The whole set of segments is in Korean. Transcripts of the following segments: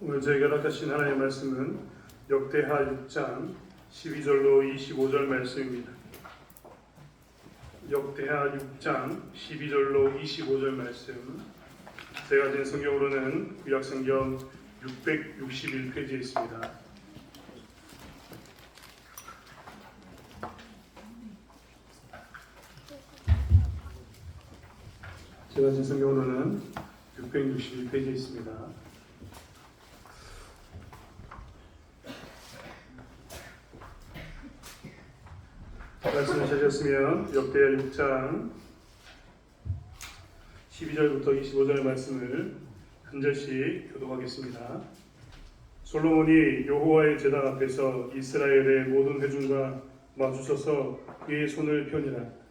오늘 저희가 닥하신 하나님의 말씀은 역대하 6장 12절로 25절 말씀입니다. 역대하 6장 12절로 25절 말씀, 제가 가진 성경으로는 구약성경 661페이지에 있습니다. 제가 가진 성경으로는 661페이지에 있습니다. 말씀을 찾으셨으면 역대하 6장 12절부터 25절의 말씀을 한 절씩 교독하겠습니다. 솔로몬이 여호와의 제단 앞에서 이스라엘의 모든 회중과 마주서서 그의 손을 펴니라.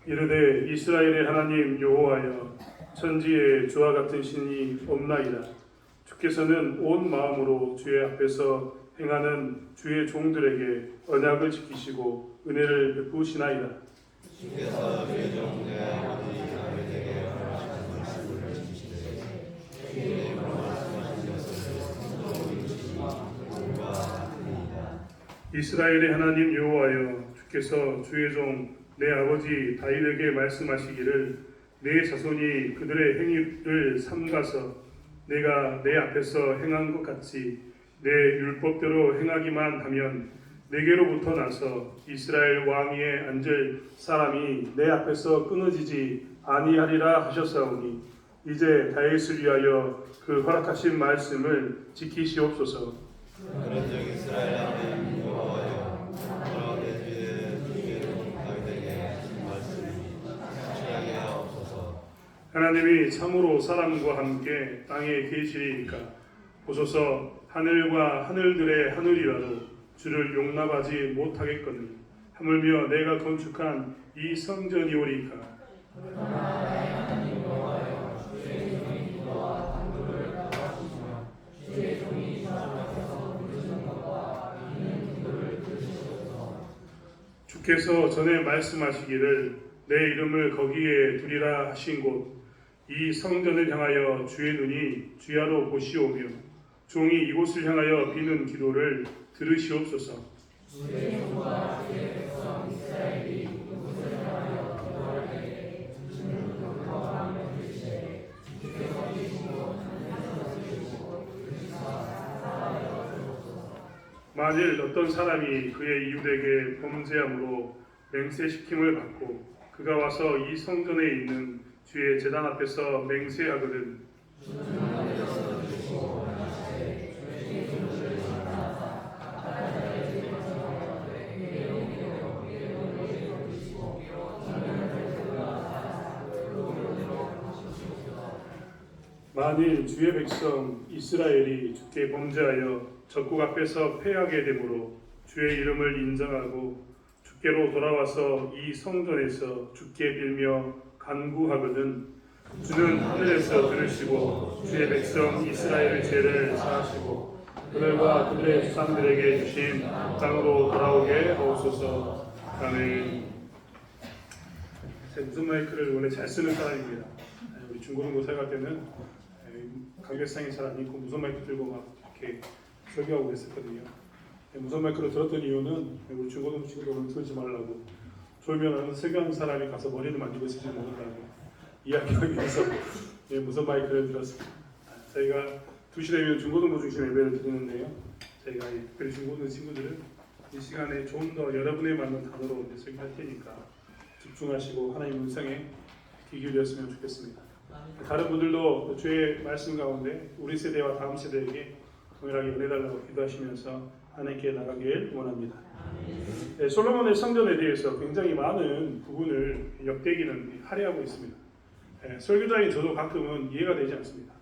이르되 이스라엘의 하나님 여호와여, 천지에 주와 같은 신이 없나이다. 주께서는 온 마음으로 주의 앞에서 행하는 주의 종들에게 언약을 지키시고 은혜를 베푸시나이다. 주께서 주의 종 내 아버지 다윗에게 말씀하신 말씀을 지키시되 주의 말씀하신 것을 성도로 이루시니 그와 같으니이다. 이스라엘의 하나님 여호와여, 주께서 주의 종 내 아버지 다윗에게 말씀하시기를 내 자손이 그들의 행위를 삼가서 내가 내 앞에서 행한 것 같이 내 율법대로 행하기만 하면 내게로부터 나서 이스라엘 왕위에 앉을 사람이 내 앞에서 끊어지지 아니하리라 하셨사오니 이제 다윗을 위하여 그 허락하신 말씀을 지키시옵소서. 그런즉 이스라엘 하나님 여호와여, 너와 내 주의 종 다윗에게 하신 말씀이 성취하게 하옵소서. 하나님이 참으로 사람과 함께 땅에 계시리이까 보소서. 하늘과 하늘들의 하늘이라도 주를 용납하지 못하겠거늘 하물며 내가 건축한 이 성전이오리이까. 주께서 전에 말씀하시기를 내 이름을 거기에 두리라 하신 곳 이 성전을 향하여 주의 눈이 주야로 보시오며 종이 이곳을 향하여 비는 기도를 들으시옵소서. 주의 종과 주의 백성 이스라엘이 이곳을 향하여 기도할 때에 주는 평강함을 주시되 주께서 계시고 하늘에서 들으시고 그리스도가 살아나여 주옵소서. 만일 어떤 사람이 그의 이웃에게 범죄함으로 맹세시킴을 받고 그가 와서 이 성전에 있는 주의 제단 앞에서 맹세하거든 주는 하늘에서 들으시고 하시되 주의 종들을 사랑하사 각자의 죄를 정하여 회개로 베푸시고 주는 그들과 사랑하사 의로움으로 하시옵소서. 만일 주의 백성 이스라엘이 주께 범죄하여 적국 앞에서 패하게 되므로 주의 이름을 인정하고 주께로 돌아와서 이 성전에서 주께 빌며 간구하거든 주는 하늘에서 들으시고 주의 백성 이스라엘의 죄를 사하시고 그들과 그들의 조상들에게 주신 땅으로 돌아오게 하옵소서. 아멘. 제가 무슨 마이크를 원래 잘 쓰는 사람입니다. 우리 중고등부 사역할 때는 강대상이 잘 안 있고 무선 마이크 들고 막 이렇게 설교하고 그랬었거든요. 무선 마이크로 들었던 이유는 우리 중고등부 친구들은 들지 말라고, 졸면은 설교하는 사람이 가서 머리를 만지고 있을지 모른다고 이야기하기 위해서 무선 마이크를 들었습니다. 저희가 2시 되면 중고등부 중심 예배를 드리는데요, 저희가 특별히 중고등 친구들은 이 시간에 좀 더 여러분에 맞는 단어로 설교할 테니까 집중하시고 하나님 음성에 귀 기울였으면 좋겠습니다. 다른 분들도 주의 말씀 가운데 우리 세대와 다음 세대에게 동일하게 은혜달라고 기도하시면서 하나님께 나가길 원합니다. 네, 솔로몬의 성전에 대해서 굉장히 많은 부분을 역대기는 할애하고 있습니다. 설교자인 저도 가끔은 이해가 되지 않습니다.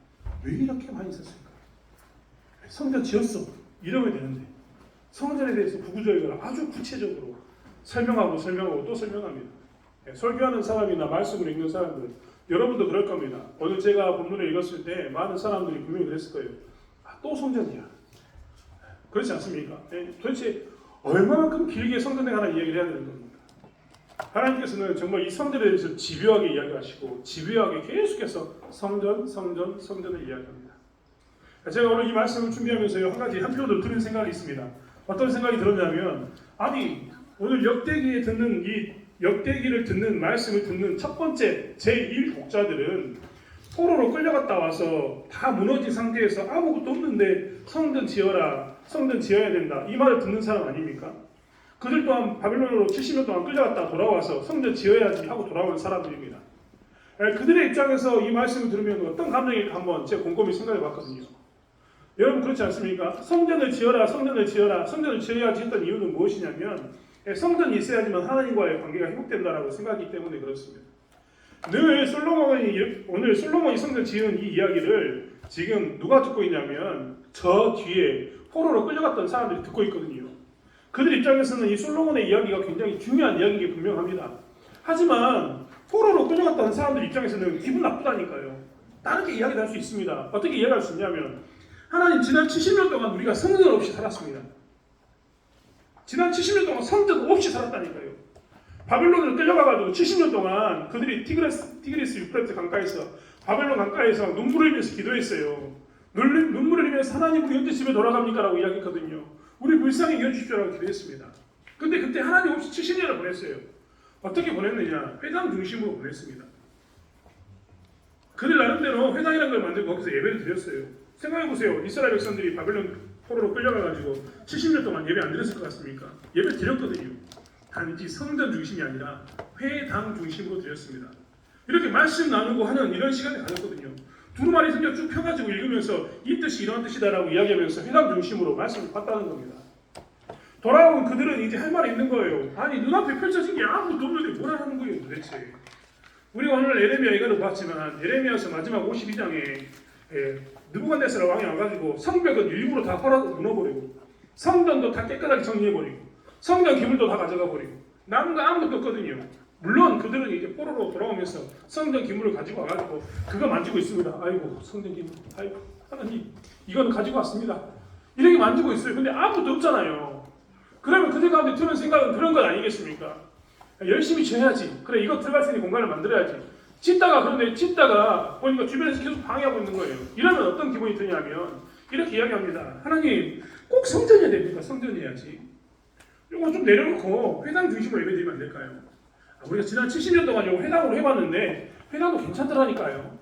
왜 이렇게 많이 썼을까? 성전 지었어 이러면 되는데 성전에 대해서 구구절절 아주 구체적으로 설명하고 또 설명합니다. 설교하는 사람이나 말씀을 읽는 사람들 여러분도 그럴 겁니다. 오늘 제가 본문을 읽었을 때 많은 사람들이 분명히 그랬을 거예요. 또 성전이야. 그렇지 않습니까? 도대체 얼마만큼 길게 성전에 관한 이야기를 해야 되는 겁니까? 하나님께서는 정말 이 성전에 대해서 집요하게 이야기하시고 집요하게 계속해서 성전을 이야기합니다. 제가 오늘 이 말씀을 준비하면서요, 한 가지 한편으로 드는 생각이 있습니다. 어떤 생각이 들었냐면, 아니 오늘 역대기를 듣는 말씀을 듣는 첫 번째 제1독자들은 포로로 끌려갔다 와서 다 무너진 상태에서 아무것도 없는데 성전 지어야 된다, 이 말을 듣는 사람 아닙니까? 그들 또한 바빌론으로 70년 동안 끌려갔다 돌아와서 성전 지어야지 하고 돌아오는 사람들입니다. 그들의 입장에서 이 말씀을 들으면 어떤 감정일까 한번 제가 곰곰이 생각해 봤거든요. 여러분 그렇지 않습니까? 성전을 지어야지 했던 이유는 무엇이냐면, 성전이 있어야지만 하나님과의 관계가 회복된다라고 생각하기 때문에 그렇습니다. 오늘 솔로몬이 성전 지은 이 이야기를 지금 누가 듣고 있냐면 저 뒤에 포로로 끌려갔던 사람들이 듣고 있거든요. 그들 입장에서는 이 솔로몬의 이야기가 굉장히 중요한 이야기인 게 분명합니다. 하지만 포로로 끌려갔다는 사람들 입장에서는 기분 나쁘다니까요. 다르게 이야기를 할 수 있습니다. 어떻게 이야기할 수 있냐면, 하나님 지난 70년 동안 우리가 성전 없이 살았습니다. 지난 70년 동안 성전 없이 살았다니까요. 바벨론을 끌려가가지고 70년 동안 그들이 티그리스 유프라tes 강가에서 바벨론 강가에서 눈물을 흘리면서 기도했어요. 눈물을 흘리면서 하나님 우리 언제 집에 돌아갑니까? 라고 이야기했거든요. 우리 불쌍히 여겨주십시오라고 기도했습니다. 근데 그때 하나님 없이 70년을 보냈어요. 어떻게 보냈느냐? 회당 중심으로 보냈습니다. 그들 나름대로 회당이라는 걸 만들고 거기서 예배를 드렸어요. 생각해보세요. 이스라엘 백성들이 바벨론 포로로 끌려가가지고 70년 동안 예배 안 드렸을 것 같습니까? 예배 드렸거든요. 단지 성전 중심이 아니라 회당 중심으로 드렸습니다. 이렇게 말씀 나누고 하는 이런 시간을 가졌거든요. 두루마리 성경 쭉 펴가지고 읽으면서 이 뜻이 이런 뜻이다라고 이야기하면서 회당 중심으로 말씀을 봤다는 겁니다. 돌아온 그들은 이제 할 말이 있는 거예요. 아니 눈앞에 펼쳐진 게 아무것도 없는데 뭘 하는 거예요 도대체. 우리가 오늘 에레미야 이거를 봤지만 에레미야서 마지막 52장에 느부갓네살 왕이 와가지고 성벽은 일부러 다 무너버리고 성전도 다 깨끗하게 정리해버리고 성전 기물도 다 가져가 버리고 남은 거 아무것도 없거든요. 물론 그들은 이제 포로로 돌아오면서 성전 기물을 가지고 와가지고 그거 만지고 있습니다. 아이고 성전 기물, 아이고 하나님 이거는 가지고 왔습니다. 이렇게 만지고 있어요. 근데 아무것도 없잖아요. 그러면 그들 가운데 드는 생각은 그런 것 아니겠습니까? 열심히 지어야지. 그래 이거 들어갈 수 있는 공간을 만들어야지. 짓다가 보니까 주변에서 계속 방해하고 있는 거예요. 이러면 어떤 기분이 드냐면 이렇게 이야기합니다. 하나님 꼭 성전이어야 됩니까? 성전이어야지. 이거 좀 내려놓고 회당 중심으로 예배드리면 안 될까요? 우리가 지난 70년 동안 이거 회당으로 해봤는데 회당도 괜찮더라니까요.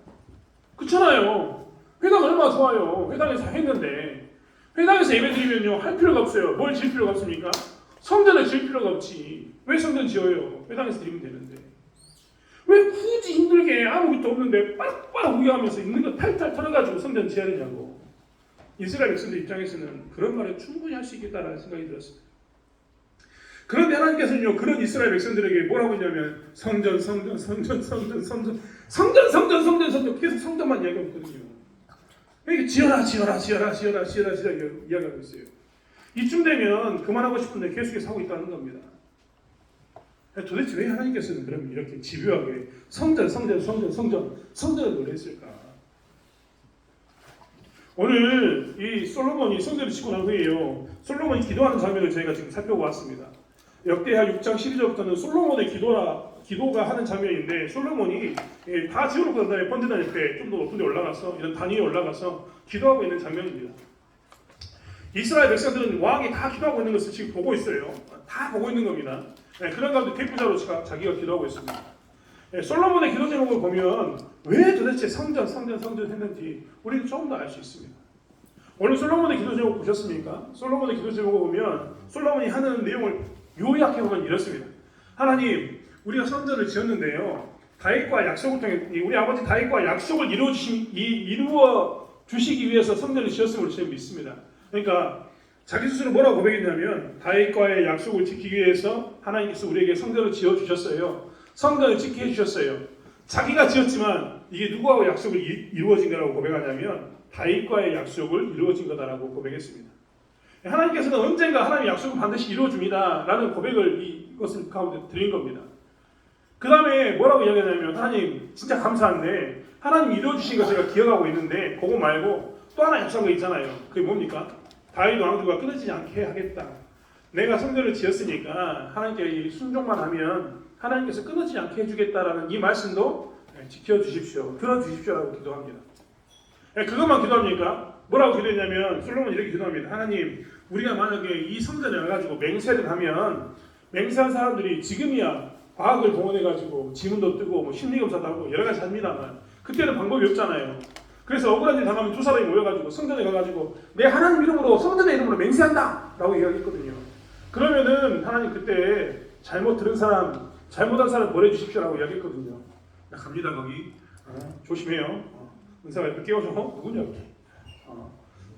그렇잖아요. 회당 얼마나 좋아요. 회당에서 했는데 회당에서 예배드리면요 할 필요가 없어요. 뭘 지을 필요가 없습니까? 성전을 지을 필요가 없지. 왜 성전 지어요? 회당에서 드리면 되는데 왜 굳이 힘들게 아무것도 없는데 빠락빠락 우겨하면서 있는 거 탈탈 털어가지고 성전 지어야 되냐고. 이스라엘 백성들 입장에서는 그런 말을 충분히 할 수 있겠다라는 생각이 들었습니다. 그런데 하나님께서는요 그런 이스라엘 백성들에게 뭐라고 했냐면 성전 계속 성전만 이야기하고 있거든요. 이렇게 지어라 이야기하고 있어요. 이쯤 되면 그만하고 싶은데 계속해서 하고 있다는 겁니다. 도대체 왜 하나님께서는 그럼 이렇게 집요하게 성전을 노래했을까? 오늘 이 솔로몬이 성전을 짓고 난 후에요 솔로몬이 기도하는 장면을 저희가 지금 살펴보았습니다. 역대하 6장 12절부터는 솔로몬의 기도가 하는 장면인데 솔로몬이 다 지어놓고 난 다음에 번제단 옆에 좀 더 높은 데 올라가서 이런 단 위에 올라가서 기도하고 있는 장면입니다. 이스라엘 백성들은 왕이 다 기도하고 있는 것을 지금 보고 있어요. 다 보고 있는 겁니다. 그런 가운데 대표자로 자기가 기도하고 있습니다. 솔로몬의 기도 제목을 보면 왜 도대체 성전 했는지 우리는 조금 더 알 수 있습니다. 오늘 솔로몬의 기도 제목 보셨습니까? 솔로몬의 기도 제목을 보면 솔로몬이 하는 내용을 요약해 보면 이렇습니다. 하나님, 우리가 성전을 지었는데요. 다윗과 약속을 통해 우리 아버지 다윗과 약속을 이루어 주시기 위해서 성전을 지었음을 저는 믿습니다. 그러니까 자기 스스로 뭐라고 고백했냐면 다윗과의 약속을 지키기 위해서 하나님께서 우리에게 성전을 지어 주셨어요. 성전을 지키게 해주셨어요. 자기가 지었지만 이게 누구하고 약속을 이루어진 거라고 고백하냐면 다윗과의 약속을 이루어진 거다라고 고백했습니다. 하나님께서는 언젠가 하나님의 약속을 반드시 이루어줍니다 라는 고백을 이것을 가운데 드린 겁니다. 그 다음에 뭐라고 이야기하냐면 하나님 진짜 감사한데 하나님 이루어주신 거 제가 기억하고 있는데 그거 말고 또 하나 약속한 거 있잖아요. 그게 뭡니까? 다윗 왕조가 끊어지지 않게 하겠다. 내가 성전을 지었으니까 하나님께 순종만 하면 하나님께서 끊어지지 않게 해주겠다라는 이 말씀도 지켜주십시오. 들어주십시오라고 기도합니다. 그것만 기도합니까? 뭐라고 기도했냐면 솔로몬 이렇게 기도합니다. 하나님 우리가 만약에 이 성전에 와가지고 맹세를 하면 맹세한 사람들이 지금이야 과학을 동원해가지고 지문도 뜨고 뭐 심리검사도 하고 여러 가지 합니다만 그때는 방법이 없잖아요. 그래서 억울한 일 당하면 두 사람이 모여가지고 성전에 가가지고 내 하나님 이름으로 성전의 이름으로 맹세한다 라고 이야기했거든요. 그러면은 하나님 그때 잘못 들은 사람 잘못한 사람 보내주십시오라고 이야기했거든요. 나 갑니다 거기. 조심해요. 은사가 옆에 깨워줘. 누구냐?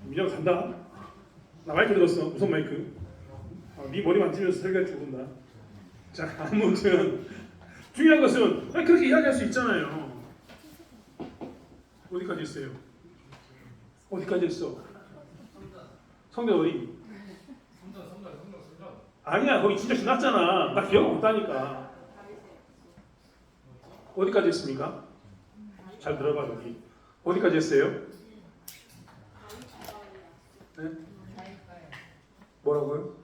민영 간다. 나 마이크 들었어. 무슨 마이크? 네 머리 만지면서 설교할 줄 모른다. 자 아무튼 중요한 것은 그렇게 이야기할 수 있잖아요. 어디까지 했어요? 어디까지 했어? 성전 어디? 아니야 거기 진짜 지났잖아. 나 기억 못하니까. 어디까지 했습니까? 잘 들어봐 여기. 어디까지 했어요? 네? 뭐라고요?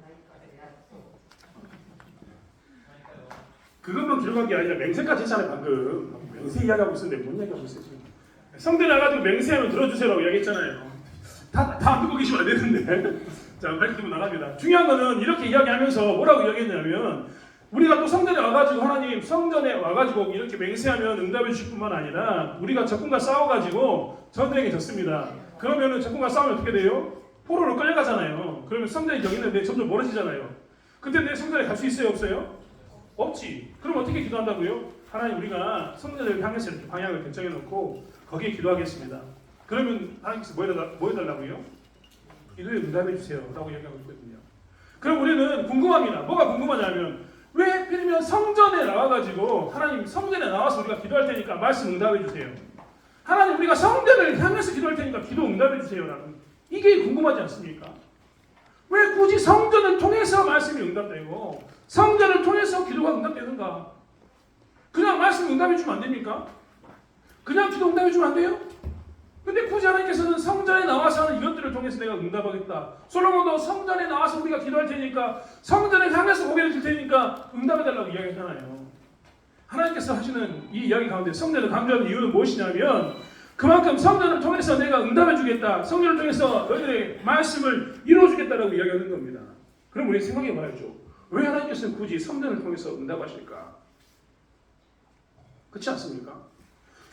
그것만 기록한 게 아니라 맹세까지 했잖아요 방금. 맹세 이야기하고 있었는데 뭔 이야기하고 있어요 지금. 성대 나가지고 맹세하면 들어주세요라고 이야기했잖아요. 다 안 듣고 계시면 안 되는데. 자 마이크 들고 나갑니다. 중요한 거는 이렇게 이야기하면서 뭐라고 이야기했냐면 우리가 또 성전에 와가지고 하나님 성전에 와가지고 이렇게 맹세하면 응답해 주실 뿐만 아니라 우리가 적군과 싸워가지고 전쟁에 졌습니다. 그러면은 적군과 싸우면 어떻게 돼요? 포로로 끌려가잖아요. 그러면 성전이 여기 있는데 점점 멀어지잖아요. 근데 내 성전에 갈 수 있어요 없어요? 없지. 그럼 어떻게 기도한다고요? 하나님 우리가 성전을 향해서 이렇게 방향을 결정해 놓고 거기에 기도하겠습니다. 그러면 하나님께서 뭐 해달라고요? 기도에 응답해 주세요 라고 이야기하고 있거든요. 그럼 우리는 궁금합니다. 뭐가 궁금하냐면 왜 하필이면 성전에 나와가지고 하나님 성전에 나와서 우리가 기도할 테니까 말씀 응답해 주세요. 하나님 우리가 성전을 향해서 기도할 테니까 기도 응답해 주세요 라는 이게 궁금하지 않습니까? 왜 굳이 성전을 통해서 말씀이 응답되고 성전을 통해서 기도가 응답되는가? 그냥 말씀 응답해 주면 안 됩니까? 그냥 기도 응답해 주면 안 돼요? 근데 굳이 하나님께서는 성전에 나와서 하는 이것들을 통해서 내가 응답하겠다. 솔로몬도 성전에 나와서 우리가 기도할 테니까 성전을 향해서 고개를 들 테니까 응답해달라고 이야기했잖아요. 하나님께서 하시는 이 이야기 가운데 성전을 강조하는 이유는 무엇이냐면 그만큼 성전을 통해서 내가 응답해 주겠다. 성전을 통해서 너희들의 말씀을 이루어 주겠다라고 이야기하는 겁니다. 그럼 우리 생각해 봐야죠. 왜 하나님께서는 굳이 성전을 통해서 응답하실까? 그렇지 않습니까?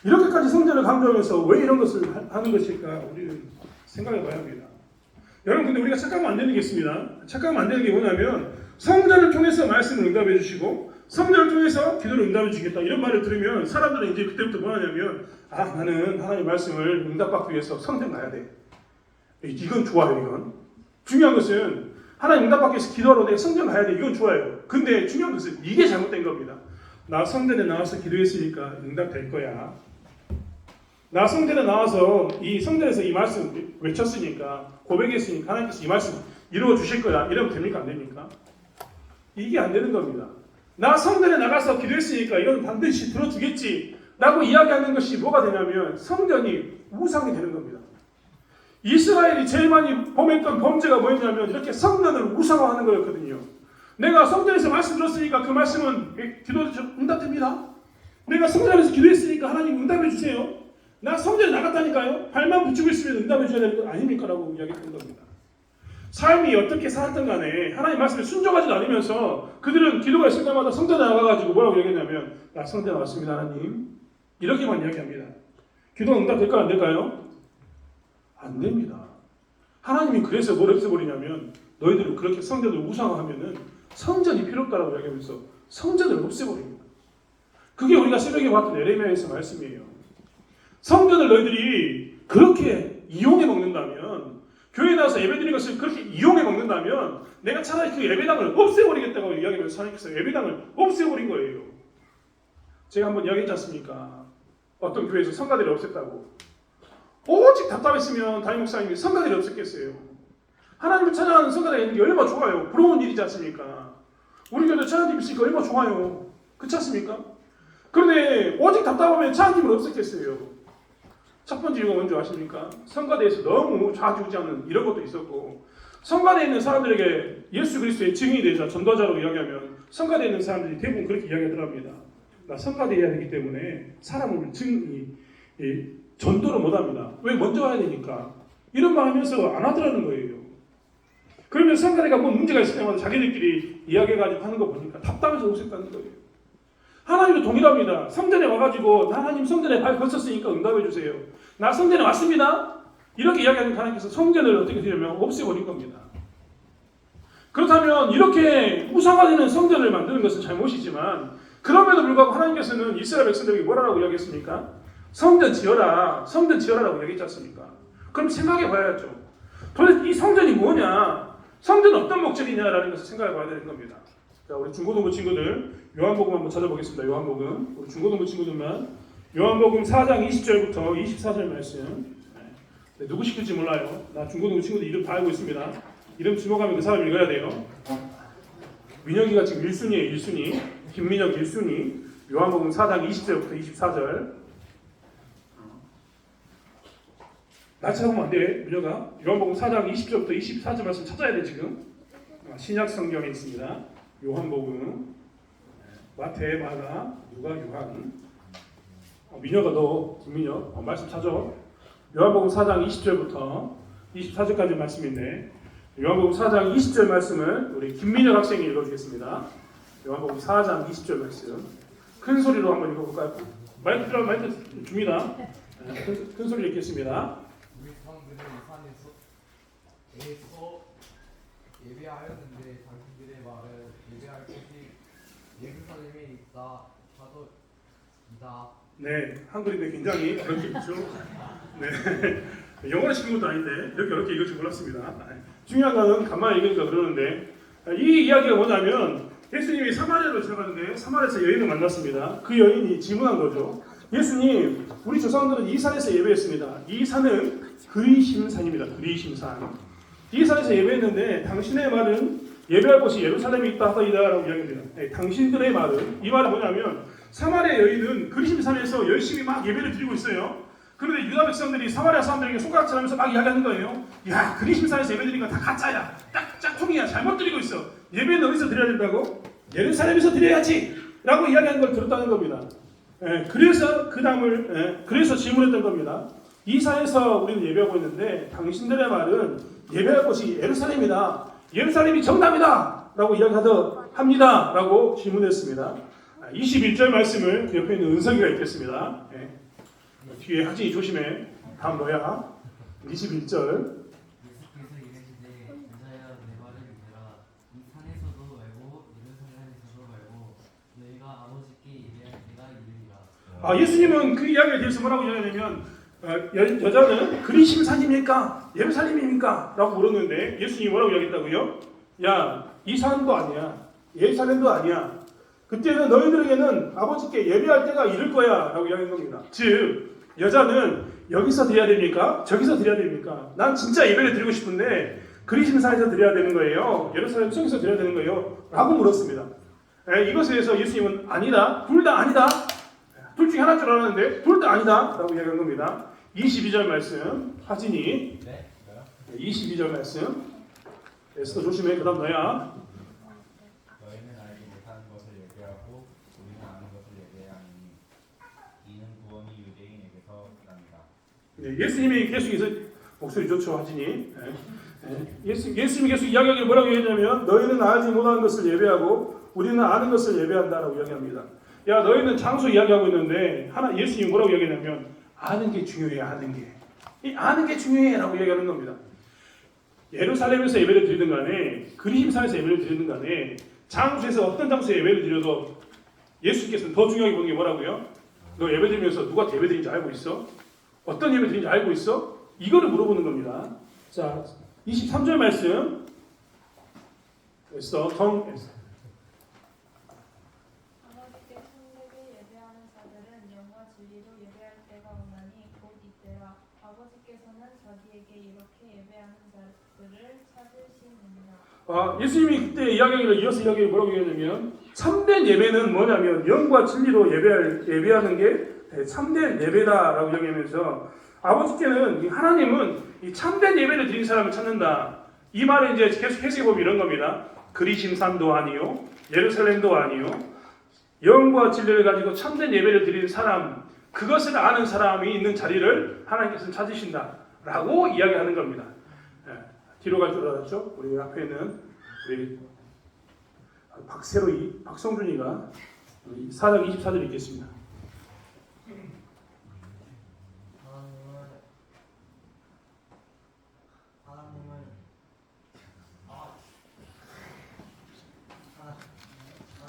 이렇게까지 성전을 강조하면서 왜 이런 것을 하는 것일까? 우리는 생각해 봐야 합니다. 여러분 근데 우리가 착각하면 안 되는 게 있습니다. 착각하면 안 되는 게 뭐냐면 성전을 통해서 말씀을 응답해 주시고 성전을 통해서 기도를 응답해 주겠다 이런 말을 들으면 사람들은 이제 그때부터 뭐 하냐면 나는 하나님 말씀을 응답받기 위해서 성전 가야 돼. 이건 좋아요. 이건 중요한 것은 하나님 응답받기 위해서 기도하러 내가 성전 가야 돼. 이건 좋아요. 근데 중요한 것은 이게 잘못된 겁니다. 나 성전에 나와서 기도했으니까 응답될 거야. 나 성전에 나와서 이 성전에서 이 말씀 외쳤으니까 고백했으니까 하나님께서 이 말씀 이루어 주실 거야. 이러면 됩니까? 안 됩니까? 이게 안 되는 겁니다. 나 성전에 나가서 기도했으니까 이건 반드시 들어주겠지 라고 이야기하는 것이 뭐가 되냐면 성전이 우상이 되는 겁니다. 이스라엘이 제일 많이 범했던 범죄가 뭐였냐면 이렇게 성전을 우상화하는 거였거든요. 내가 성전에서 말씀 들었으니까 그 말씀은 기도 응답됩니다. 내가 성전에서 기도했으니까 하나님 응답해 주세요. 나 성전에 나갔다니까요. 발만 붙이고 있으면 응답해 줘야 되는 거 아닙니까? 라고 이야기하는 겁니다. 삶이 어떻게 살았든 간에 하나님 말씀에 순종하지 않으면서 그들은 기도가 있을 때마다 성전에 나가가지고 뭐라고 얘기했냐면 나 성전에 왔습니다 하나님 이렇게만 이야기합니다. 기도가 응답될까요? 안 될까요? 안 됩니다. 하나님이 그래서 뭘 없애버리냐면 너희들은 그렇게 성전을 우상화하면은 성전이 필요 없다라고 이야기하면서 성전을 없애버립니다. 그게 우리가 새벽에 봤던 에레미야에서 말씀이에요. 성전을 너희들이 그렇게 이용해 먹는다면 교회에 나와서 예배드리는 것을 그렇게 이용해 먹는다면 내가 차라리 그 예배당을 없애버리겠다고 이야기하면서 하나님께서 예배당을 없애버린 거예요. 제가 한번 이야기했지 않습니까? 어떤 교회에서 성가대를 없앴다고. 오직 답답했으면 담임 목사님이 성가대를 없앴겠어요. 하나님을 찾아가는 성가대가 있는 게 얼마나 좋아요. 부러운 일이지 않습니까? 우리 교회도 찬양팀 있으니까 얼마나 좋아요. 그렇지 않습니까? 그런데 오직 답답하면 자님은 없었겠어요. 첫 번째 이유가 뭔지 아십니까? 성가대에서 너무 좌지우지하는 이런 것도 있었고, 성가대에 있는 사람들에게 예수 그리스도의 증인이 되자 전도자라고 이야기하면 성가대에 있는 사람들이 대부분 그렇게 이야기하더랍니다. 나 성가대에 해야 되기 때문에 사람을 전도를 못합니다. 왜? 먼저 와야 되니까. 이런 말 하면서 안 하더라는 거예요. 그러면 성가대가 뭐 문제가 있을 때마다 자기들끼리 이야기해가지고 하는 거 보니까 답답해서 오셨다는 거예요. 하나님도 동일합니다. 성전에 와가지고 하나님 성전에 발 걷었으니까 응답해 주세요. 나 성전에 왔습니다. 이렇게 이야기하는 하나님께서 성전을 어떻게 되냐면 없애버린 겁니다. 그렇다면 이렇게 우상화되는 성전을 만드는 것은 잘못이지만 그럼에도 불구하고 하나님께서는 이스라엘 백성들에게 뭐라고 이야기했습니까? 성전 지어라, 성전 지어라라고 이야기했지 않습니까? 그럼 생각해 봐야죠. 도대체 이 성전이 뭐냐? 성전은 어떤 목적이냐라는 것을 생각해 봐야 되는 겁니다. 자, 우리 중고등부 친구들 요한복음 한번 찾아보겠습니다. 요한복음. 우리 중고등부 친구들만 요한복음 4장 20절부터 24절 말씀. 네, 누구 시킬지 몰라요. 나 중고등부 친구들 이름 다 알고 있습니다. 이름 주목하면 그 사람 읽어야 돼요. 민혁이가 지금 1순위예요. 1순위. 김민혁 1순위. 요한복음 4장 20절부터 24절. 나 찾아보면 안 돼. 민혁아. 요한복음 4장 20절부터 24절 말씀 찾아야 돼 지금. 신약 성경에 있습니다. 요한복음, 마태, 마가, 누가, 요한. 민혁아 너, 김민혁 말씀 찾아. 요한복음 4장 20절부터 24절까지 말씀인데 요한복음 4장 20절 말씀을 우리 김민혁 학생이 읽어주겠습니다. 요한복음 4장 20절 말씀 큰 소리로 한번 읽어볼까요? 마이크 필요하면 마이크 줍니다. 큰 소리로 읽겠습니다. 우리 사람들은 산에서 예배하였는데 당신들의 말은 예배할 곳이 예루살렘에 있다 하더이다. 네, 한글인데 굉장히 어렵게 읽죠. 네, 영어로 시킨 것도 아닌데 이렇게 어렵게 읽을 줄 몰랐습니다. 중요한 거는 간만에 읽으니까 그러는데 이 이야기가 뭐냐면 예수님이 사마리아로 지나가는데 사마리아에서 여인을 만났습니다. 그 여인이 질문한 거죠. 예수님, 우리 조상들은 이 산에서 예배했습니다. 이 산은 그리심산입니다. 그리심산. 이 산에서 예배했는데 당신의 말은 예배할 곳이 예루살렘에 있다 하더이다라고 이야기합니다. 네, 당신들의 말은 이 말은 뭐냐면 사마리아 여인은 그리심산에서 열심히 막 예배를 드리고 있어요. 그런데 유다 백성들이 사마리아 사람들에게 손가락질하면서 막 이야기하는 거예요. 야, 그리심산에서 예배드리는 거 다 가짜야. 딱 짝퉁이야. 잘못 드리고 있어. 예배는 어디서 드려야 된다고? 예루살렘에서 드려야지. 라고 이야기하는 걸 들었다는 겁니다. 그래서 그 다음을 그래서 질문했던 겁니다. 이 산에서 우리는 예배하고 있는데 당신들의 말은 예배할 곳이 예루살렘이다. 예루살렘이 정답이다. 라고 이야기합니다. 라고 질문했습니다. 21절 말씀을 그 옆에 있는 은석이가 읽겠습니다. 뒤에 하진이 조심해. 다음 너야. 21절. 예수께서 이르시되 여자야 내 말을 믿으라. 이 산에서도 말고 예루살렘에서도 말고 너희가 아버지께 예배할 때가 이르리라. 예수님은 그 이야기에 대해서 뭐라고 이야기하냐면 여자는 그리심산입니까? 예루살렘입니까? 라고 물었는데 예수님이 뭐라고 이야기했다고요? 야, 이 산도 아니야. 예루살렘도 아니야. 그때는 너희들에게는 아버지께 예배할 때가 이를 거야 라고 이야기한 겁니다. 즉 여자는 여기서 드려야 됩니까? 저기서 드려야 됩니까? 난 진짜 예배를 드리고 싶은데 그리심산에서 드려야 되는 거예요? 예루살렘 속에서 드려야 되는 거예요? 라고 물었습니다. 이것에 대해서 예수님은 아니다. 둘 다 아니다. 둘 중에 하나인 줄 알았는데 둘 다 아니다. 라고 이야기한 겁니다. 22절 말씀 하진이. 네? 뭐요? 22절 말씀 에스더 조심해. 그 다음 너야. 너희는 알지 못하는 것을 예배하고 우리는 아는 것을 예배하니 이는 구원이 유대인에게서 납니다. 네, 예수님이 계속해서 목소리 좋죠 하진이. 예수님이 계속 이야기하기를 뭐라고 얘기하냐면 너희는 알지 못하는 것을 예배하고 우리는 아는 것을 예배한다라고 이야기합니다. 야, 너희는 장소 이야기하고 있는데 예수님이 뭐라고 이야기하냐면 아는 게 중요해. 아는 게. 이 아는 게 중요해 라고 이야기하는 겁니다. 예루살렘에서 예배를 드리든 간에 그리심산에서 예배를 드리든 간에 장소에서 어떤 장소에 예배를 드려도 예수님께서는 더 중요하게 보는 게 뭐라고요? 너 예배 드리면서 누가 예배 드리는지 알고 있어? 어떤 예배 드리는지 알고 있어? 이거를 물어보는 겁니다. 자, 23절 말씀 에스더 아버지께 참되게 예배하는 자들은 영과 진리로 예배할 때가 오나니 곧 이때라. 아버지께서는 자기에게 이렇게 예배하는 자들을 찾으시느니라. 예수님이 그때 이야기를 이어서 이야기를 뭐라고 얘기하냐면 참된 예배는 뭐냐면 영과 진리로 예배하는 게 참된 예배다라고 이야기하면서 아버지께는 하나님은 이 참된 예배를 드린 사람을 찾는다. 이 말을 이제 계속 해석해 보면 이런 겁니다. 그리심산도 아니요, 예루살렘도 아니요, 영과 진리를 가지고 참된 예배를 드리는 사람, 그것을 아는 사람이 있는 자리를 하나님께서는 찾으신다라고 이야기하는 겁니다. 뒤로 갈 줄 알았죠? 우리 앞에 있는 우리 박세로이, 박성준이가 4장 24절 읽겠습니다.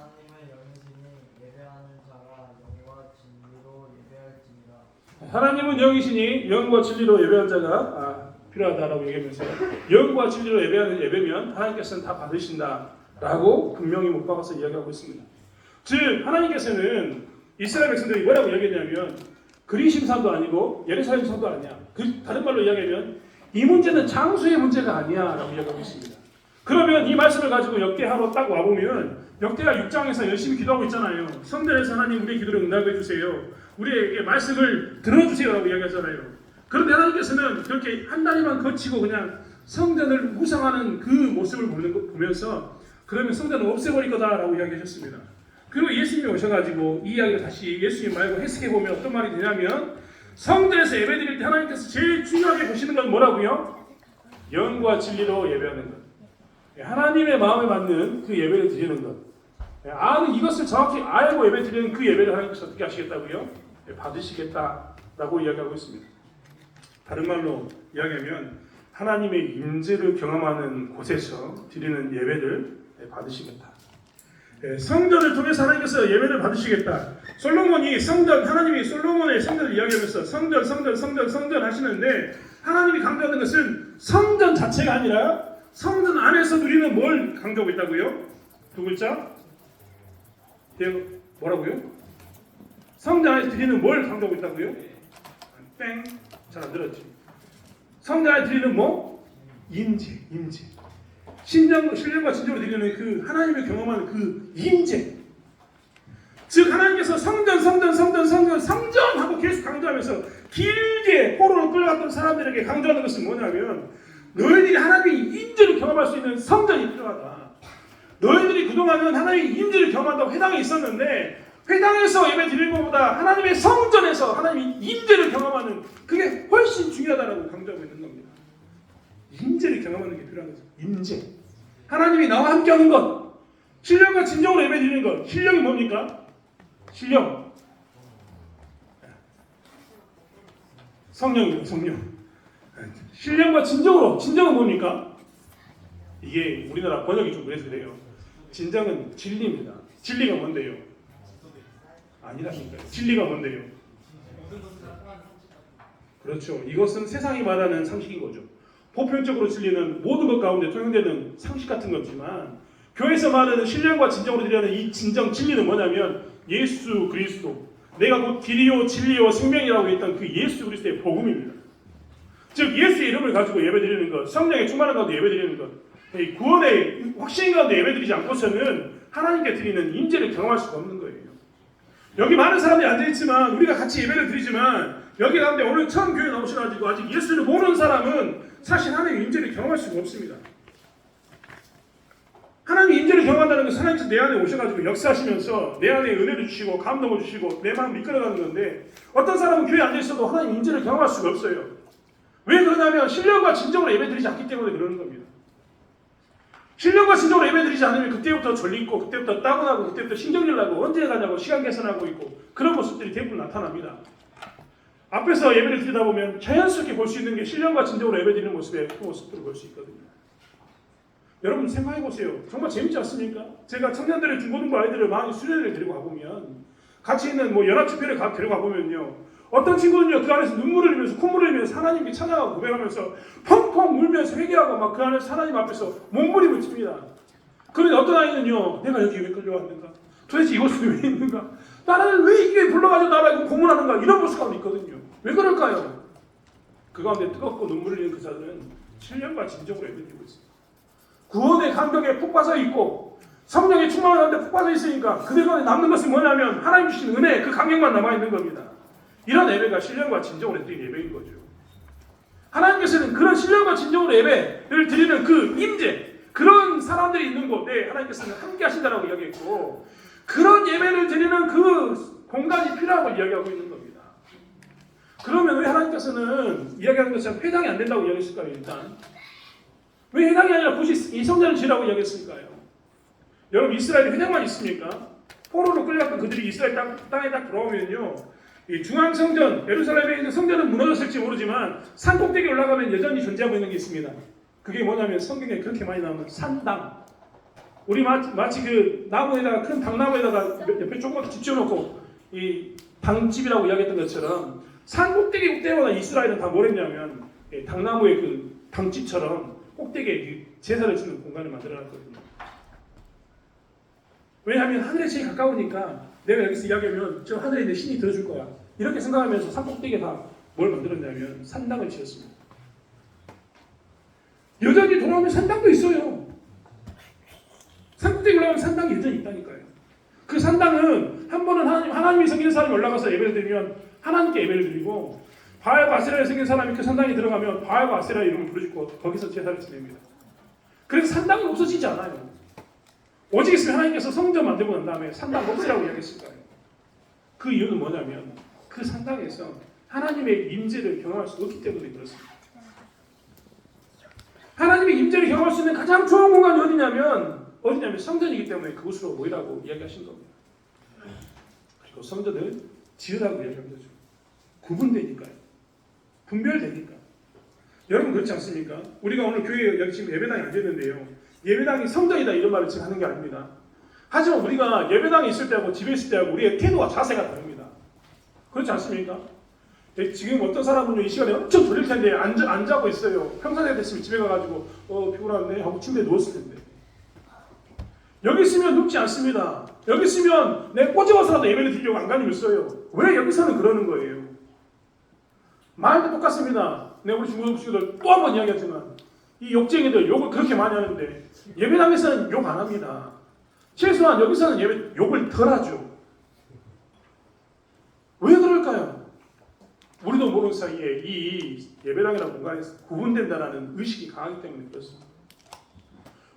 하나님을 영이시니 예배하는 자가 영과 진리로 예배할지니라. 하나님은 영이시니 영과 진리로 예배한 자가 필요하다라고 얘기하면서 영과 진리로 예배하는 예배면 하나님께서는 다 받으신다라고 분명히 못 박아서 이야기하고 있습니다. 즉 하나님께서는 이스라엘 백성들이 뭐라고 이야기했냐면 그리심산도 아니고 예루살렘 산도 아니야. 다른 말로 이야기하면 이 문제는 장소의 문제가 아니야라고 이야기하고 있습니다. 그러면 이 말씀을 가지고 역대하로 딱 와보면 역대하 6장에서 열심히 기도하고 있잖아요. 성전에서 하나님 우리의 기도를 응답해 주세요. 우리에게 말씀을 들어주세요라고 이야기하잖아요. 그런데 하나님께서는 그렇게 한 다리만 거치고 그냥 성전을 무상하는 그 모습을 보면서 그러면 성전을 없애버릴 거다라고 이야기하셨습니다. 그리고 예수님이 오셔가지고 이 이야기를 다시 예수님 말고 해석해보면 어떤 말이 되냐면 성전에서 예배드릴 때 하나님께서 제일 중요하게 보시는 건 뭐라고요? 영과 진리로 예배하는 것. 하나님의 마음에 맞는 그 예배를 드리는 것. 이것을 정확히 알고 예배 드리는 그 예배를 하나님께서 어떻게 하시겠다고요? 받으시겠다라고 이야기하고 있습니다. 다른 말로 이야기하면 하나님의 임재를 경험하는 곳에서 드리는 예배를 받으시겠다. 성전을 통해서 하나님께서 예배를 받으시겠다. 솔로몬이 하나님이 솔로몬의 성전을 이야기하면서 성전 하시는데 하나님이 강조하는 것은 성전 자체가 아니라 성전 안에서 누리는 뭘 강조하고 있다고요? 두 글자? 뭐라고요? 성전 안에서 드리는 뭘 강조하고 있다고요? 땡. 잘 안 들었지. 성전 안에 드리는 뭐? 임재. 신령과 진정으로 드리는 그 하나님을 경험하는 그 임재. 즉 하나님께서 성전 하고 계속 강조하면서 길게 포로로 끌려갔던 사람들에게 강조하는 것은 뭐냐면 너희들이 하나님의 임재를 경험할 수 있는 성전이 필요하다. 너희들이 그동안은 하나님의 임재를 경험한다고 회당에 있었는데 회당에서 예배 드리는 것보다 하나님의 성전에서 하나님의 임재를 경험하는 그게 훨씬 중요하다라고 강조하고 있는 겁니다. 임재를 경험하는 게 필요한 거죠. 임재. 하나님이 나와 함께하는 것. 신령과 진정으로 예배 드리는 것. 신령이 뭡니까? 신령. 성령이에요. 성령. 신령과 진정은 뭡니까? 이게 우리나라 번역이 좀 그래서 그래요. 진정은 진리입니다. 진리가 뭔데요? 아니라니까요. 진리가 뭔데요? 그렇죠. 이것은 세상이 말하는 상식인 거죠. 보편적으로 진리는 모든 것 가운데 통용되는 상식 같은 거지만 교회에서 말하는 신령과 진정으로 드리는 이 진정 진리는 뭐냐면 예수 그리스도, 내가 곧 길이요 진리요 생명이라고 했던 그 예수 그리스도의 복음입니다. 즉 예수의 이름을 가지고 예배드리는 것, 성령의 충만한 가운데 예배드리는 것, 구원의 확신 가운데 예배드리지 않고서는 하나님께 드리는 임재를 경험할 수가 없는 거예요. 여기 많은 사람들이 앉아있지만 우리가 같이 예배를 드리지만 여기 가운데 오늘 처음 교회 나오셔가지고 아직 예수를 모르는 사람은 사실 하나님의 임재를 경험할 수가 없습니다. 하나님의 임재를 경험한다는 것은 하나님께서 내 안에 오셔가지고 역사하시면서 내 안에 은혜를 주시고 감동을 주시고 내 마음을 이끌어가는 건데 어떤 사람은 교회에 앉아있어도 하나님의 임재를 경험할 수가 없어요. 왜 그러냐면 신령과 진정으로 예배드리지 않기 때문에 그러는 겁니다. 신령과 진정으로 예배드리지 않으면 그때부터 졸리고 그때부터 따분하고 그때부터 신경질 나고 언제 가냐고 시간 계산하고 있고 그런 모습들이 대부분 나타납니다. 앞에서 예배를 드리다 보면 자연스럽게 볼 수 있는 게 신령과 진정으로 예배드리는 모습의 그 모습들을 볼 수 있거든요. 여러분 생각해 보세요. 정말 재밌지 않습니까? 제가 청년들의 중고등부 아이들을 많이 수련회를 데리고 가보면 같이 있는 연합집회를 데리고 가보면요. 어떤 친구는요 그 안에서 눈물을 흘리면서 콧물을 흘리면서 하나님께 찬양하고 고백하면서 펑펑 울면서 회개하고 막 그 안에서 하나님 앞에서 몸부림을 칩니다. 그런데 어떤 아이는요 내가 여기 왜 끌려왔는가? 도대체 이곳에 왜 있는가? 나를 왜 이게 불러가지고 나라고 고문하는가? 이런 모습 가운데 있거든요. 왜 그럴까요? 그 가운데 뜨겁고 눈물을 흘리는 그 자들은 신령과 진정으로 예배드리고 있습니다. 구원의 감격에 푹 빠져 있고 성령의 충만을 하는데 푹 빠져 있으니까 그들과 남는 것은 뭐냐면 하나님 주신 은혜 그 감격만 남아있는 겁니다. 이런 예배가 신령과 진정으로 드린 예배인 거죠. 하나님께서는 그런 신령과 진정으로 예배를 드리는 그 임재, 그런 사람들이 있는 곳에 하나님께서는 함께 하신다라고 이야기했고 그런 예배를 드리는 그 공간이 필요하고 이야기하고 있는 겁니다. 그러면 왜 하나님께서는 이야기하는 것처럼 회당이 안 된다고 이야기했을까요? 일단 왜 회당이 아니라 굳이 이 성전을 지으라고 이야기했을까요? 여러분 이스라엘에 회당만 있습니까? 포로로 끌려갔던 그들이 이스라엘 땅에 딱 들어오면요 이 중앙성전, 예루살렘에 있는 성전은 무너졌을지 모르지만 산 꼭대기에 올라가면 여전히 존재하고 있는 게 있습니다. 그게 뭐냐면 성경에 그렇게 많이 나오는 산당. 우리 마치 그 나무에다가 큰 당나무에다가 옆에 조그맣게 집 지어놓고 이 당집이라고 이야기했던 것처럼 산 꼭대기 때마다 이스라엘은 다 뭘 했냐면 당나무의 그 당집처럼 꼭대기에 제사를 지는 공간을 만들어놨거든요. 왜냐하면 하늘에 제일 가까우니까 내가 여기서 이야기하면 저 하늘에 있는 신이 들어줄 거야. 이렇게 생각하면서 산 꼭대기에 다 뭘 만들었냐면 산당을 지었습니다. 여전히 돌아오면 산당도 있어요. 산 꼭대기 올라가면 산당이 여전히 있다니까요. 그 산당은 한 번은 하나님이 섬기는 사람이 올라가서 예배를 드리면 하나님께 예배를 드리고 바알과 아세라를 섬기는 사람이 그 산당에 들어가면 바알과 아세라 이름을 부르짖고 거기서 제사를 지냅니다. 그래서 산당은 없어지지 않아요. 오직 있으면 하나님께서 성전 만들고 난 다음에 산당 없애라고 이야기했을까요? 그 이유는 뭐냐면 그 산당에서 하나님의 임재를 경험할 수 없기 때문에 그렇습니다. 하나님의 임재를 경험할 수 있는 가장 좋은 공간이 어디냐면 성전이기 때문에 그곳으로 모이라고 이야기하신 겁니다. 그리고 성전을 지으라고 이야기한 거죠. 구분되니까요. 분별되니까. 여러분 그렇지 않습니까? 우리가 오늘 교회에 여기 지금 예배당이 앉았는데요. 예배당이 성전이다 이런 말을 지금 하는 게 아닙니다. 하지만 우리가 예배당에 있을 때하고 집에 있을 때하고 우리의 태도와 자세가 다릅니다. 그렇지 않습니까? 지금 어떤 사람은요 이 시간에 엄청 졸릴 텐데 안 자고 있어요. 평상시에 됐으면 집에 가가지고 피곤하네 하고 침대에 누웠을 텐데 여기 있으면 눕지 않습니다. 여기 있으면 내 꼬집어서라도 예배를 드리려고 안간힘을 써요. 왜 여기서는 그러는 거예요? 마음도 똑같습니다. 우리 중고등 친구들 또 한 번 이야기하지만 이 욕쟁이들 욕을 그렇게 많이 하는데 예배당에서는 욕 안 합니다. 최소한 여기서는 욕을 덜 하죠. 왜 그럴까요? 우리도 모르는 사이에 이 예배당이라는 공간에서 구분된다는 의식이 강하기 때문에 그렇습니다.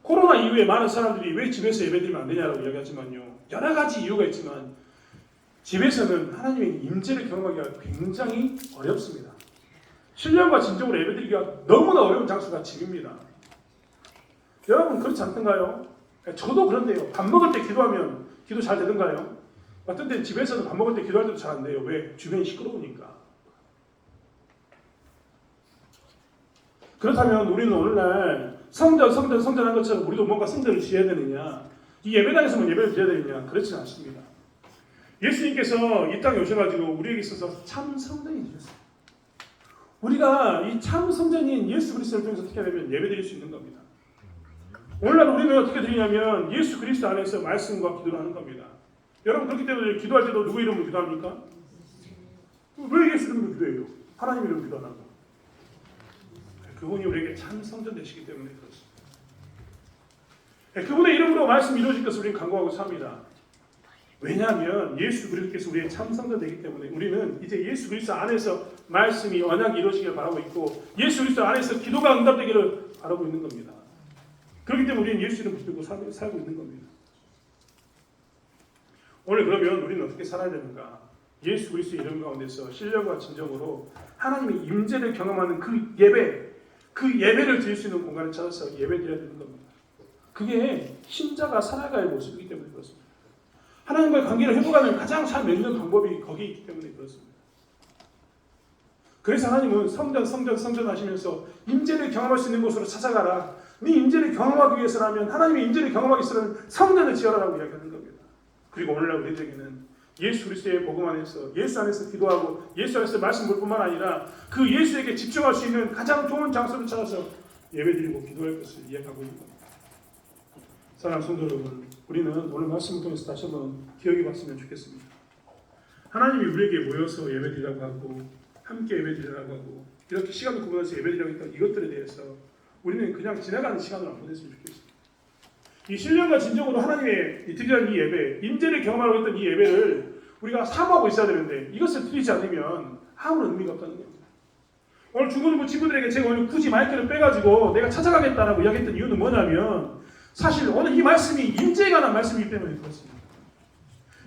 코로나 이후에 많은 사람들이 왜 집에서 예배드리면 안 되냐라고 이야기하지만요. 여러 가지 이유가 있지만 집에서는 하나님의 임재를 경험하기가 굉장히 어렵습니다. 신령과 진정으로 예배드리기가 너무나 어려운 장소가 집입니다. 여러분 그렇지 않던가요? 저도 그런데요. 밥 먹을 때 기도하면 기도 잘 되던가요? 어떤 때는 집에서는 밥 먹을 때 기도할 때도 잘 안 돼요. 왜? 주변이 시끄러우니까. 그렇다면 우리는 오늘날 성전한 것처럼 우리도 뭔가 성전을 지어야 되느냐? 이 예배당에서만 예배를 드려야 되느냐? 그렇지는 않습니다. 예수님께서 이 땅에 오셔가지고 우리에게 있어서 참 성전이 되셨어요. 우리가 이 참 성전인 예수 그리스도를 통해서 어떻게 하면 예배드릴 수 있는 겁니다. 오늘날 우리는 어떻게 드리냐면 예수 그리스도 안에서 말씀과 기도를 하는 겁니다. 여러분 그렇기 때문에 기도할 때도 누구 이름으로 기도합니까? 왜 예수 이름으로 기도해요? 하나님 이름으로 기도 안 하고. 그분이 우리에게 참 성전 되시기 때문에 그렇습니다. 그분의 이름으로 말씀이 이루어질 것을 우리는 간구하고 삽니다. 왜냐하면 예수 그리스도께서 우리의 참 성전 되기 때문에 우리는 이제 예수 그리스도 안에서 말씀이 언약이 이루어지기를 바라고 있고 예수 그리스도 안에서 기도가 응답되기를 바라고 있는 겁니다. 그렇기 때문에 우리는 예수 이름을 붙들고 살고 있는 겁니다. 오늘 그러면 우리는 어떻게 살아야 되는가? 예수 그리스도의 이름 가운데서 신령과 진정으로 하나님의 임재를 경험하는 그 예배를 드릴 수 있는 공간을 찾아서 예배드려야 되는 겁니다. 그게 신자가 살아갈 모습이기 때문에 그렇습니다. 하나님과의 관계를 회복하는 가장 잘 맺는 방법이 거기에 있기 때문에 그렇습니다. 그래서 하나님은 성전 하시면서 임재를 경험할 수 있는 곳으로 찾아가라. 네 임재를 경험하기 위해서라면 하나님의 임재를 경험하기 위해서는 성전을 지어라라고 이야기하는 겁니다. 그리고 오늘날 우리에게는 예수 그리스도의 복음 안에서 예수 안에서 기도하고 예수 안에서 말씀 볼 뿐만 아니라 그 예수에게 집중할 수 있는 가장 좋은 장소를 찾아서 예배드리고 기도할 것을 이야기하고 있는 겁니다. 사랑하는 성도 여러분, 우리는 오늘 말씀을 통해서 다시 한번 기억해 봤으면 좋겠습니다. 하나님이 우리에게 모여서 예배드리라고 하고 함께 예배드리라고 하고 이렇게 시간을 구분해서 예배드리라고 했던 이것들에 대해서 우리는 그냥 지나가는 시간을 안 보냈으면 좋겠어요. 이 신령과 진정으로 하나님의 드리는 이 예배, 임재를 경험하고 있던 이 예배를 우리가 사모하고 있어야 되는데 이것을 드리지 않으면 아무런 의미가 없다는 겁니다. 오늘 중고등부 친구들에게 제가 오늘 굳이 마이크를 빼가지고 내가 찾아가겠다라고 이야기했던 이유는 뭐냐면 사실 오늘 이 말씀이 임재에 관한 말씀이기 때문에 그렇습니다.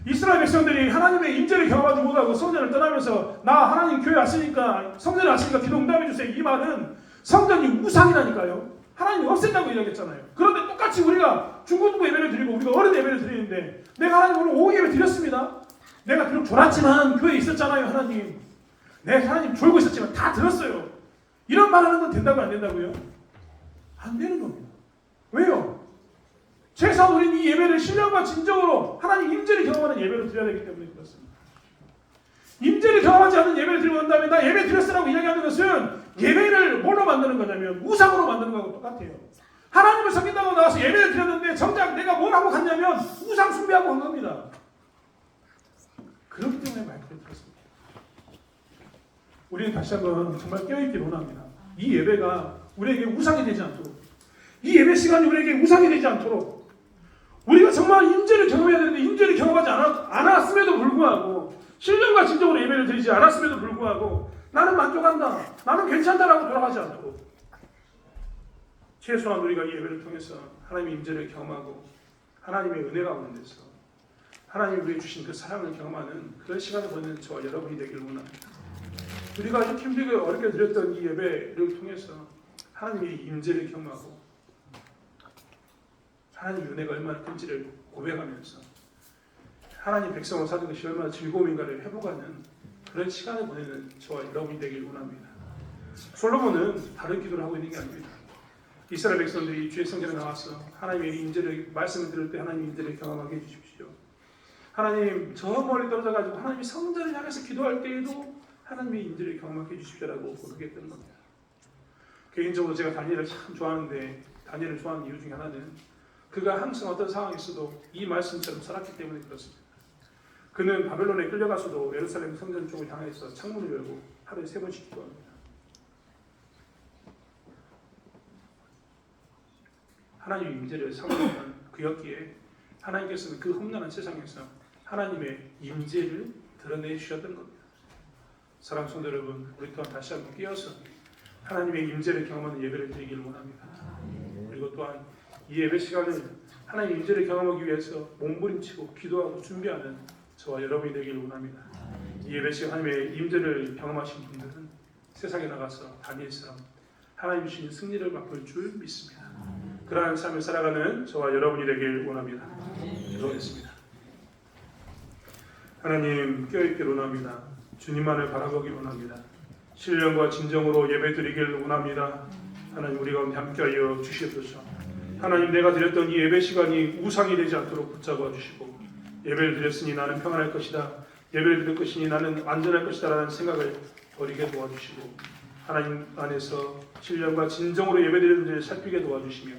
이스라엘 백성들이 하나님의 임재를 경험하지 못하고 성전을 떠나면서 나 하나님 교회 왔으니까 성전에 왔으니까 기도 응답해 주세요. 이 말은 성전이 우상이라니까요. 하나님이 없앤다고 이야기했잖아요. 그런데 똑같이 우리가 중고등부 예배를 드리고 우리가 어른 예배를 드리는데 내가 하나님 오늘 오후 예배 드렸습니다. 내가 비록 졸았지만 교회에 있었잖아요. 하나님. 네, 하나님 졸고 있었지만 다 들었어요. 이런 말 하는 건 된다고 안 된다고요? 안 되는 겁니다. 왜요? 최소한 우리는 이 예배를 신령과 진정으로 하나님 임재를 경험하는 예배로 드려야 되기 때문에 그렇습니다. 임재를 경험하지 않는 예배를 드리고 난 다음에 나 예배 드렸으라고 이야기하는 것은 예배를 뭘로 만드는 거냐면 우상으로 만드는 거하고 똑같아요. 하나님을 섬긴다고 나와서 예배를 드렸는데 정작 내가 뭘 하고 갔냐면 우상 숭배하고 간 겁니다. 그렇기 때문에 마이크를 들었습니다. 우리는 다시 한번 정말 깨어있기를 원합니다. 이 예배가 우리에게 우상이 되지 않도록, 이 예배 시간이 우리에게 우상이 되지 않도록 우리가 정말 임재를 경험해야 되는데 임재를 경험하지 않았음에도 불구하고 신령과 진정으로 예배를 드리지 않았음에도 불구하고 나는 만족한다, 나는 괜찮다라고 돌아가지 않도록 최소한 우리가 이 예배를 통해서 하나님의 임재를 경험하고 하나님의 은혜 가운데서 하나님이 우리에게 주신 그 사랑을 경험하는 그런 시간을 보내는 저와 여러분이 되기를 원합니다. 우리가 이렇게 힘들게 어렵게 드렸던 이 예배를 통해서 하나님의 임재를 경험하고 하나님의 은혜가 얼마나 큰지를 고백하면서 하나님 백성을 사는 것이 얼마나 즐거움인가를 회복하는 그런 시간을 보내는 저와 여러분이 되기를 원합니다. 솔로몬은 다른 기도를 하고 있는 게 아닙니다. 이스라엘 백성들이 주의 성전에 나와서 하나님의 임재를 말씀을 들을 때 하나님의 임재를 경험하게 해주십시오. 하나님 저 멀리 떨어져가지고 하나님의 성전을 향해서 기도할 때에도 하나님의 임재를 경험하게 해주십시오라고 고백했던 겁니다. 개인적으로 제가 다니엘을 참 좋아하는데 다니엘을 좋아하는 이유 중에 하나는 그가 항상 어떤 상황에 있어도 이 말씀처럼 살았기 때문에 그렇습니다. 그는 바벨론에 끌려가서도 예루살렘 성전 쪽을 향해서 창문을 열고 하루에 3번씩 기도합니다. 하나님의 임재를 사모하는 그였기에 하나님께서는 그 험난한 세상에서 하나님의 임재를 드러내 주셨던 겁니다. 사랑하는 성도 여러분, 우리 또한 다시 한번 깨어서 하나님의 임재를 경험하는 예배를 드리기를 원합니다. 그리고 또한 이 예배 시간을 하나님의 임재를 경험하기 위해서 몸부림치고 기도하고 준비하는 저와 여러분이 되기를 원합니다. 이 예배 시간 하나님의 임재를 경험하신 분들은 세상에 나가서 다니엘처럼 하나님 주신 승리를 맛볼 줄 믿습니다. 그러한 삶을 살아가는 저와 여러분이 되길 원합니다. 기도하겠습니다. 하나님 껴있기를 원합니다. 주님만을 바라보기 원합니다. 신령과 진정으로 예배드리길 원합니다. 하나님 우리 가운데 함께하여 주시옵소서. 하나님 내가 드렸던 이 예배 시간이 우상이 되지 않도록 붙잡아 주시고 예배를 드렸으니 나는 평안할 것이다. 예배를 드릴 것이니 나는 안전할 것이다 라는 생각을 버리게 도와주시고 하나님 안에서 신령과 진정으로 예배드리는 자를 살피게 도와주시며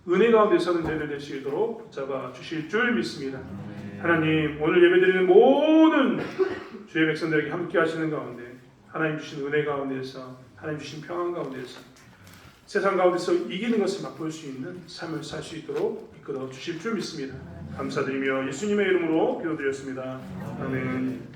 은혜 가운데 서는 자들 될 수 있도록 붙잡아 주실 줄 믿습니다. 하나님 오늘 예배드리는 모든 주의 백성들에게 함께 하시는 가운데 하나님 주신 은혜 가운데서 하나님 주신 평안 가운데서 세상 가운데서 이기는 것을 맛볼 수 있는 삶을 살 수 있도록 이끌어 주실 줄 믿습니다. 감사드리며 예수님의 이름으로 기도드렸습니다. 아멘.